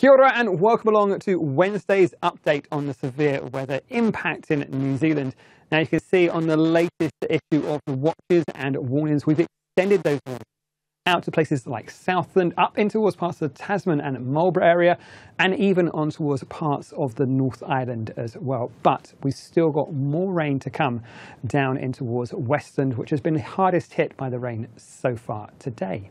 Kia ora and welcome along to Wednesday's update on the severe weather impact in New Zealand. Now you can see on the latest issue of the watches and warnings, we've extended those warnings out to places like Southland, up in towards parts of the Tasman and Marlborough area, and even on towards parts of the North Island as well. But we've still got more rain to come down in towards Westland, which has been the hardest hit by the rain so far today.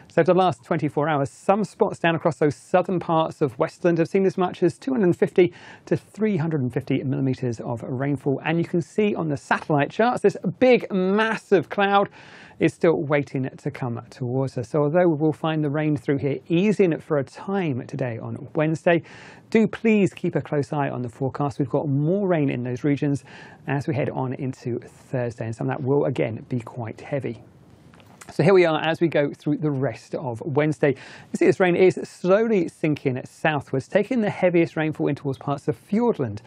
So for the last 24 hours, some spots down across those southern parts of Westland have seen as much as 250 to 350 millimetres of rainfall. And you can see on the satellite charts, this big, massive cloud is still waiting to come towards us. So although we'll find the rain through here easing for a time today on Wednesday, do please keep a close eye on the forecast. We've got more rain in those regions as we head on into Thursday, and some of that will again be quite heavy. So here we are as we go through the rest of Wednesday. You see this rain is slowly sinking southwards, taking the heaviest rainfall in towards parts of Fiordland.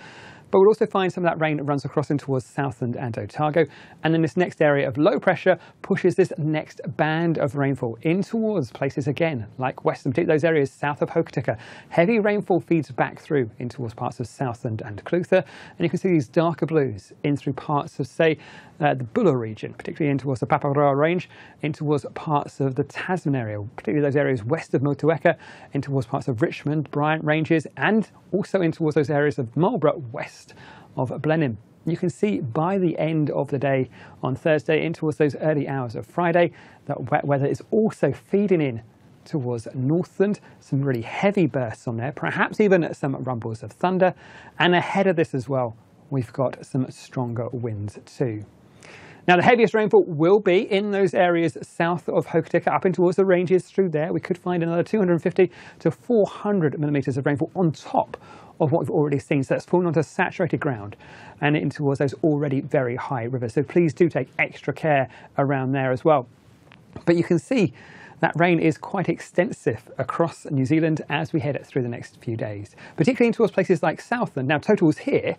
But we'll also find some of that rain that runs across in towards Southland and Otago. And then this next area of low pressure pushes this next band of rainfall in towards places again, like Western, particularly those areas south of Hokitika. Heavy rainfall feeds back through in towards parts of Southland and Clutha. And you can see these darker blues in through parts of, say, the Buller region, particularly in towards the Paparoa Range, in towards parts of the Tasman area, particularly those areas west of Motueka, in towards parts of Richmond, Bryant Ranges, and also in towards those areas of Marlborough, west of Blenheim. You can see by the end of the day on Thursday, in towards those early hours of Friday, that wet weather is also feeding in towards Northland, some really heavy bursts on there, perhaps even some rumbles of thunder. And ahead of this as well, we've got some stronger winds too. Now the heaviest rainfall will be in those areas south of Hokitika, up in towards the ranges through there. We could find another 250 to 400 millimetres of rainfall on top of what we've already seen. So that's fallen onto saturated ground and in towards those already very high rivers. So please do take extra care around there as well. But you can see that rain is quite extensive across New Zealand as we head through the next few days, particularly in towards places like Southland. Now totals here,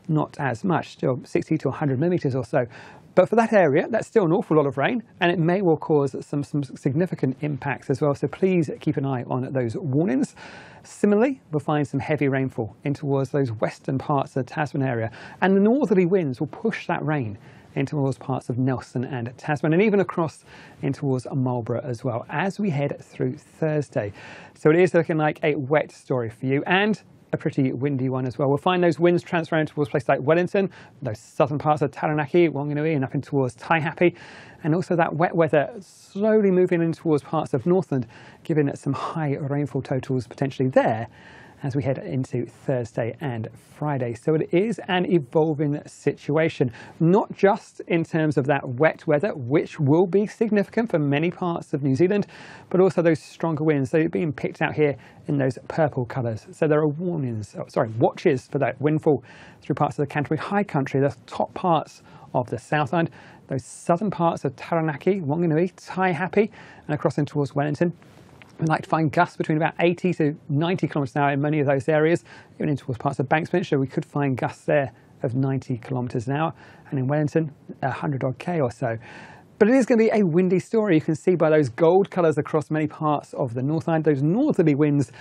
not as much, still 60 to 100 millimetres or so. But for that area, that's still an awful lot of rain, and it may well cause some significant impacts as well. So please keep an eye on those warnings. Similarly, we'll find some heavy rainfall in towards those western parts of the Tasman area, and the northerly winds will push that rain in towards parts of Nelson and Tasman, and even across in towards Marlborough as well as we head through Thursday. So it is looking like a wet story for you, and a pretty windy one as well. We'll find those winds transferring towards places like Wellington, those southern parts of Taranaki, Wanganui, and up in towards Taihape, and also that wet weather slowly moving in towards parts of Northland, giving it some high rainfall totals potentially there as we head into Thursday and Friday. So it is an evolving situation, not just in terms of that wet weather, which will be significant for many parts of New Zealand, but also those stronger winds. So being picked out here in those purple colours. So there are watches for that windfall through parts of the Canterbury High Country, the top parts of the South Island, those southern parts of Taranaki, Wanganui, Taihape, and across in towards Wellington. We like to find gusts between about 80 to 90 kilometres an hour in many of those areas. Even in towards parts of Banks Peninsula, we could find gusts there of 90 kilometres an hour. And in Wellington, 100 odd K or so. But it is going to be a windy story. You can see by those gold colours across many parts of the North Island, those northerly winds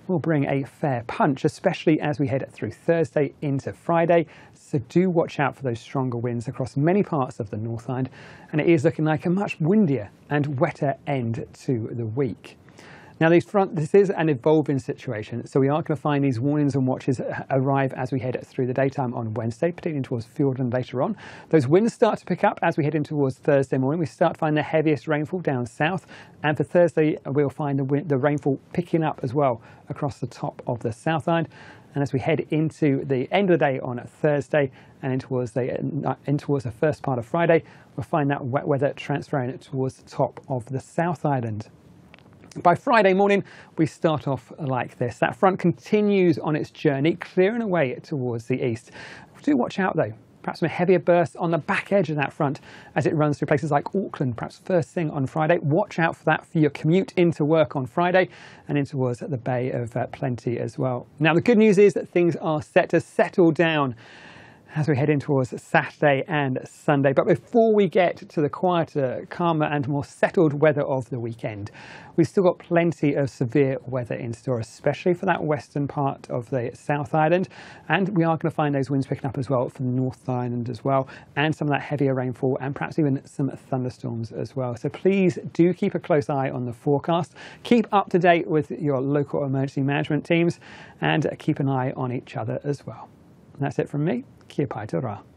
will bring a fair punch, especially as we head through Thursday into Friday. So do watch out for those stronger winds across many parts of the North Island. And it is looking like a much windier and wetter end to the week. Now this is an evolving situation, so we are going to find these warnings and watches arrive as we head through the daytime on Wednesday, particularly towards Fiordland later on. Those winds start to pick up as we head in towards Thursday morning. We start to find the heaviest rainfall down south, and for Thursday we'll find the rainfall picking up as well across the top of the South Island. And as we head into the end of the day on Thursday and in towards the first part of Friday, we'll find that wet weather transferring towards the top of the South Island. By Friday morning, we start off like this. That front continues on its journey, clearing away towards the east. Do watch out though, perhaps some heavier bursts on the back edge of that front as it runs through places like Auckland, perhaps first thing on Friday. Watch out for that for your commute into work on Friday and in towards the Bay of Plenty as well. Now the good news is that things are set to settle down as we head in towards Saturday and Sunday. But before we get to the quieter, calmer and more settled weather of the weekend, we've still got plenty of severe weather in store, especially for that western part of the South Island. And we are going to find those winds picking up as well for the North Island as well, and some of that heavier rainfall and perhaps even some thunderstorms as well. So please do keep a close eye on the forecast. Keep up to date with your local emergency management teams and keep an eye on each other as well. And that's it from me. Kia pai te rā.